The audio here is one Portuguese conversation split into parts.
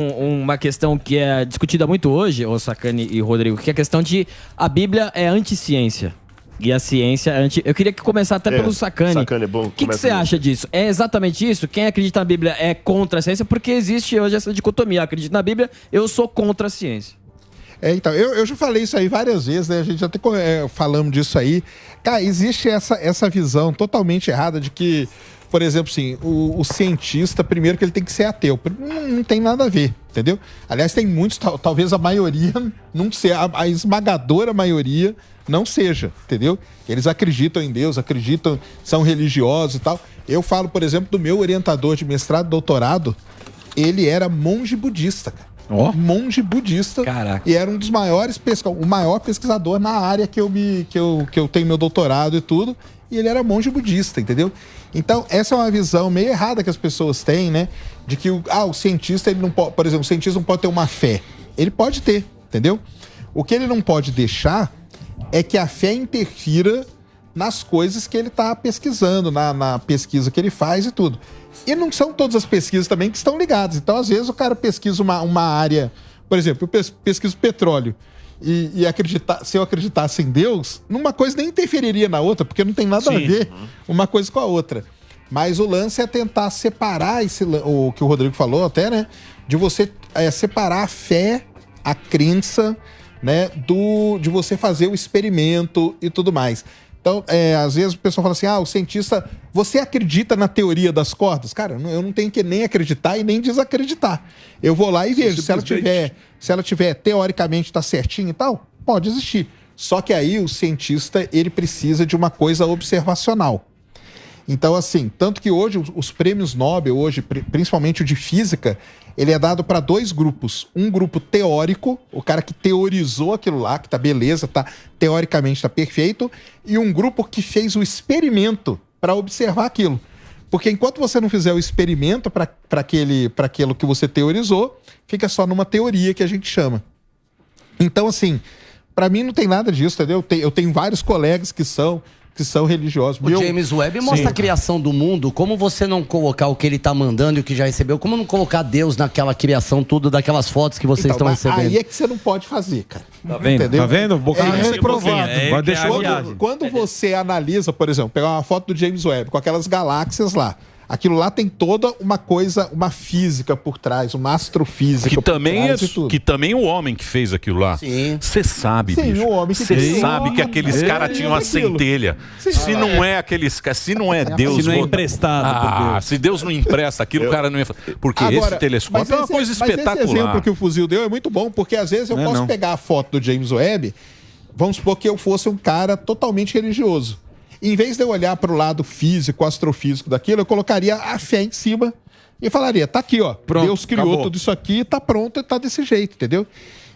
uma questão que é discutida muito hoje, o Sacani e Rodrigo, que é a questão de a Bíblia é anti-ciência. E a ciência é anti... Eu queria começar até pelo Sacani. Sacani é bom. O que você acha disso? É exatamente isso? Quem acredita na Bíblia é contra a ciência? Porque existe hoje essa dicotomia. Eu acredito na Bíblia, eu sou contra a ciência. Então, eu já falei isso aí várias vezes, né? A gente até falamos disso aí. Cara, existe essa visão totalmente errada de que, por exemplo, assim, o cientista, primeiro que ele tem que ser ateu. Não tem nada a ver, entendeu? Aliás, tem muitos, talvez a maioria, não sei, a esmagadora maioria não seja, entendeu? Eles acreditam em Deus, acreditam, são religiosos e tal. Eu falo, por exemplo, do meu orientador de mestrado e doutorado, ele era monge budista, cara. Monge budista. Caraca. E era um dos maiores o maior pesquisador na área que eu tenho meu doutorado e tudo. E ele era monge budista, entendeu? Então, essa é uma visão meio errada que as pessoas têm, né? De que o cientista, ele não pode, por exemplo, o cientista não pode ter uma fé. Ele pode ter, entendeu? O que ele não pode deixar é que a fé interfira nas coisas que ele está pesquisando, na pesquisa que ele faz e tudo. E não são todas as pesquisas também que estão ligadas. Então, às vezes, o cara pesquisa uma área... Por exemplo, eu pesquiso petróleo. E se eu acreditasse em Deus, numa coisa nem interferiria na outra, porque não tem nada a ver uma coisa com a outra. Mas o lance é tentar separar o que o Rodrigo falou até, né? De você separar a fé, a crença, né? De você fazer o experimento e tudo mais. Então, às vezes o pessoal fala assim, o cientista, você acredita na teoria das cordas? Cara, eu não tenho que nem acreditar e nem desacreditar. Eu vou lá e vejo. Se ela tiver teoricamente tá certinho e tal, pode existir. Só que aí o cientista, ele precisa de uma coisa observacional. Então, assim, tanto que hoje os prêmios Nobel, hoje, principalmente o de física, ele é dado para dois grupos. Um grupo teórico, o cara que teorizou aquilo lá, que tá beleza, teoricamente tá perfeito, e um grupo que fez o experimento para observar aquilo. Porque enquanto você não fizer o experimento para aquilo que você teorizou, fica só numa teoria que a gente chama. Então, assim, para mim não tem nada disso, entendeu? Eu tenho vários colegas que são religiosos. O James Webb mostra a criação do mundo. Como você não colocar o que ele tá mandando e o que já recebeu? Como não colocar Deus naquela criação, tudo daquelas fotos que vocês estão recebendo? Aí é que você não pode fazer, cara. Tá vendo? Entendeu? Tá vendo? Reprovado. Vai deixar Quando você analisa, por exemplo, pegar uma foto do James Webb com aquelas galáxias lá, aquilo lá tem toda uma coisa, uma física por trás, uma astrofísica que também por trás e tudo. Que também o homem que fez aquilo lá. Você sabe, bicho. O homem que Você sabe que aqueles caras tinham uma centelha. Se não é Deus... Se não é emprestado. Se Deus não empresta aquilo, o cara não ia... Porque esse telescópio é uma coisa espetacular. Mas esse exemplo que o fuzil deu é muito bom, porque às vezes eu posso pegar a foto do James Webb, vamos supor que eu fosse um cara totalmente religioso. Em vez de eu olhar para o lado físico, astrofísico daquilo, eu colocaria a fé em cima e falaria, tá aqui, ó, pronto, Deus criou tudo isso aqui, tá pronto e tá desse jeito, entendeu?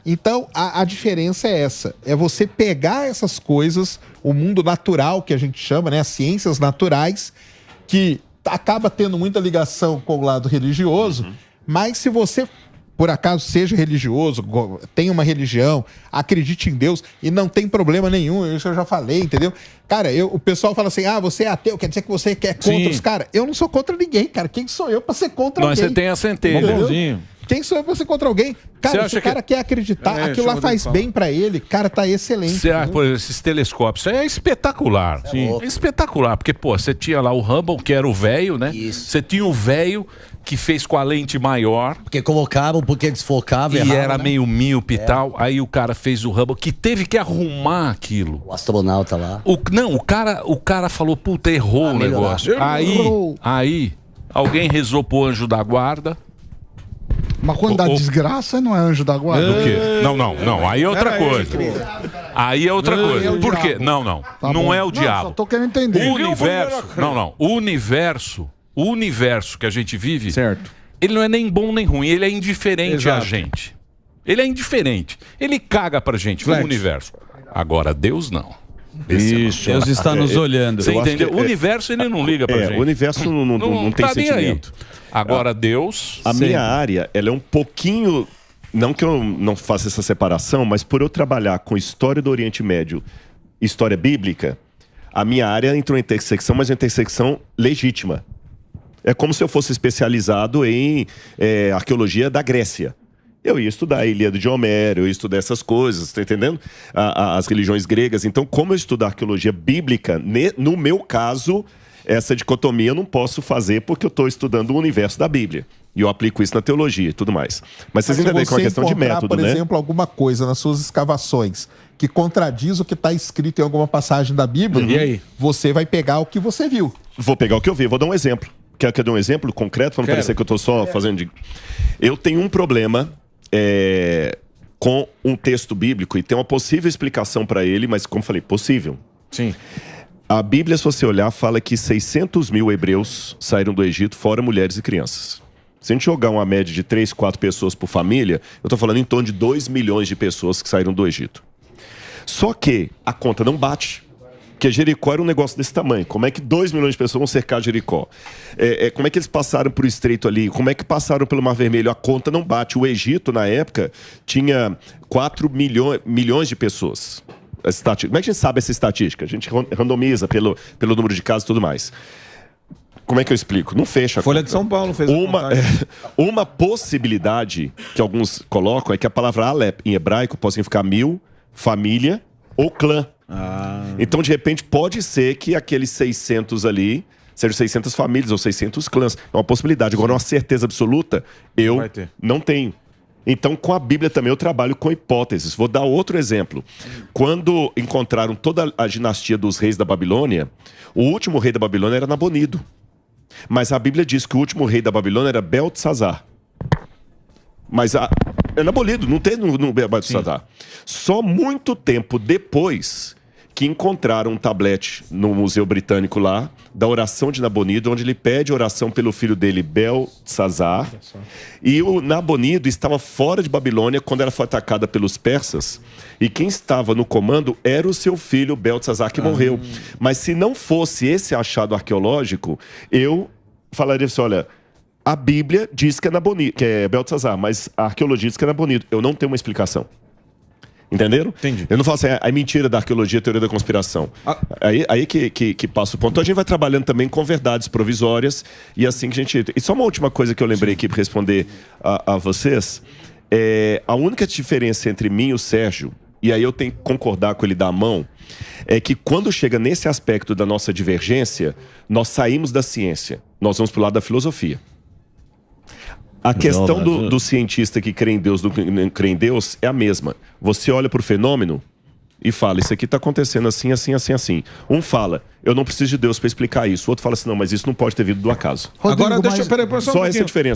Então, a diferença é essa, é você pegar essas coisas, o mundo natural que a gente chama, né, as ciências naturais, que acaba tendo muita ligação com o lado religioso, mas se você... por acaso seja religioso, tenha uma religião, acredite em Deus e não tem problema nenhum, isso eu já falei, entendeu? Cara, o pessoal fala assim, você é ateu, quer dizer que você quer contra os caras? Eu não sou contra ninguém, cara. Quem sou eu pra ser contra alguém? Você tem a centelha. Quem sou eu pra ser contra alguém? Cara, se o cara quer acreditar, aquilo lá faz bem pra ele, cara, tá excelente. Por esses telescópios, isso é espetacular. É espetacular, porque, você tinha lá o Hubble, que era o velho, né? Você tinha o velho que fez com a lente maior. Porque colocavam, porque desfocava. E era meio míope e tal. Aí o cara fez o Hubble, que teve que arrumar aquilo. O astronauta lá. O cara falou, puta, errou o negócio. Aí, alguém rezou pro anjo da guarda. Mas quando dá desgraça, não é anjo da guarda? Do quê? Não. Aí é outra coisa. Aí é outra coisa. Por quê? Não. Não é o diabo. Só tô querendo entender. O universo que a gente vive, ele não é nem bom nem ruim, ele é indiferente a gente. Ele é indiferente. Ele caga pra gente, no universo. Agora, Deus não. Isso, Deus está nos olhando. Você entendeu? O universo, ele não liga pra gente. O universo não tem sentimento. Agora, Deus... A minha área, ela é um pouquinho... Não que eu não faça essa separação, mas por eu trabalhar com história do Oriente Médio, história bíblica, a minha área entrou em intersecção, mas uma intersecção legítima. É como se eu fosse especializado em arqueologia da Grécia. Eu ia estudar a Ilíada de Homero, eu ia estudar essas coisas, tá entendendo? As religiões gregas. Então, como eu estudo arqueologia bíblica, no meu caso, essa dicotomia eu não posso fazer porque eu estou estudando o universo da Bíblia. E eu aplico isso na teologia e tudo mais. Mas vocês entendem que é uma questão de método, por exemplo, alguma coisa nas suas escavações que contradiz o que está escrito em alguma passagem da Bíblia, E aí? você vai pegar o que você viu. Vou pegar o que eu vi, vou dar um exemplo. Quer que eu dê um exemplo concreto, para não parecer que eu estou só fazendo de... Eu tenho um problema com um texto bíblico e tem uma possível explicação para ele, mas como falei, possível. Sim. A Bíblia, se você olhar, fala que 600 mil hebreus saíram do Egito, fora mulheres e crianças. Se a gente jogar uma média de 3, 4 pessoas por família, eu estou falando em torno de 2 milhões de pessoas que saíram do Egito. Só que a conta não bate. Porque Jericó era um negócio desse tamanho. Como é que 2 milhões de pessoas vão cercar Jericó? Como é que eles passaram por estreito ali? Como é que passaram pelo Mar Vermelho? A conta não bate. O Egito, na época, tinha 4 milhões de pessoas. Como é que a gente sabe essa estatística? A gente randomiza pelo número de casos e tudo mais. Como é que eu explico? Não fecha a Folha conta. de São Paulo fez uma possibilidade que alguns colocam é que a palavra Alep, em hebraico, pode significar 1000, família ou clã. Então, de repente, pode ser que aqueles 600 ali sejam 600 famílias ou 600 clãs. É uma possibilidade. Agora, uma certeza absoluta, eu não tenho. Então, com a Bíblia também eu trabalho com hipóteses. Vou dar outro exemplo. Quando encontraram toda a dinastia dos reis da Babilônia, o último rei da Babilônia era Nabonido. Mas a Bíblia diz que o último rei da Babilônia era Beltesazar. Mas é Nabonido, não tem no Beltesazar. Só muito tempo depois que encontraram um tablete no Museu Britânico lá, da oração de Nabonido, onde ele pede oração pelo filho dele, Beltesazar. E o Nabonido estava fora de Babilônia quando ela foi atacada pelos persas. E quem estava no comando era o seu filho, Beltesazar, que morreu. Mas se não fosse esse achado arqueológico, eu falaria assim, olha, a Bíblia diz que é Nabonido, que é Beltesazar, mas a arqueologia diz que é Nabonido. Eu não tenho uma explicação. Entenderam? Entendi. Eu não falo assim, é mentira da arqueologia, teoria da conspiração. Aí que passa o ponto. Então a gente vai trabalhando também com verdades provisórias e assim que a gente... E só uma última coisa que eu lembrei aqui para responder a vocês. A única diferença entre mim e o Sérgio, e aí eu tenho que concordar com ele da mão, é que quando chega nesse aspecto da nossa divergência, nós saímos da ciência. Nós vamos para o lado da filosofia. A questão do cientista que crê em Deus, do que não crê em Deus, é a mesma. Você olha para o fenômeno e fala, isso aqui está acontecendo assim, assim, assim, assim. Um fala, eu não preciso de Deus para explicar isso. O outro fala assim, não, mas isso não pode ter vindo do acaso. Rodrigo, agora, deixa eu... Peraí, só essa diferença.